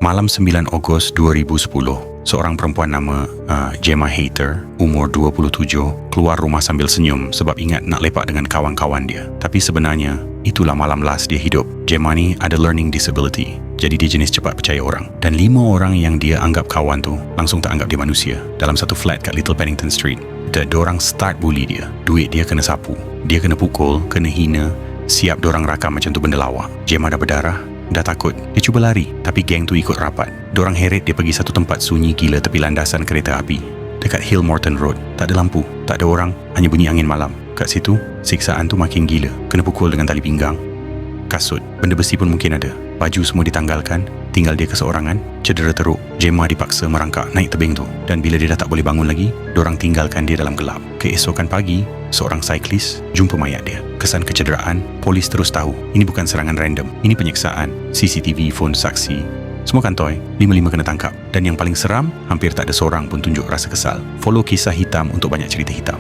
Malam 9 Ogos 2010, seorang perempuan nama Gemma Hayter, umur 27, keluar rumah sambil senyum sebab ingat nak lepak dengan kawan-kawan dia. Tapi sebenarnya, itulah malam last dia hidup. Gemma ni ada learning disability, jadi dia jenis cepat percaya orang. Dan 5 orang yang dia anggap kawan tu langsung tak anggap dia manusia. Dalam satu flat kat Little Pennington Street, dorang start bully dia. Duit dia kena sapu, dia kena pukul, kena hina. Siap dorang rakam macam tu benda lawak. Gemma dah berdarah, dah takut. Dia cuba lari, tapi geng tu ikut rapat. Dorang heret dia pergi satu tempat sunyi gila tepi landasan kereta api. Dekat Hill Morton Road. Tak ada lampu, tak ada orang, hanya bunyi angin malam. Kat situ, siksaan tu makin gila. Kena pukul dengan tali pinggang, kasut, benda besi pun mungkin ada. Baju semua ditanggalkan, tinggal dia keseorangan, cedera teruk. Gemma dipaksa merangkak naik tebing tu. Dan bila dia dah tak boleh bangun lagi, dorang tinggalkan dia dalam gelap. Keesokan pagi, seorang cyclist jumpa mayat dia. Kesan kecederaan, polis terus tahu ini bukan serangan random, ini penyiksaan. CCTV, phone saksi, semua kantoi. 5-5 kena tangkap. Dan yang paling seram, hampir tak ada seorang pun tunjuk rasa kesal. Follow Kisah Hitam untuk banyak cerita hitam.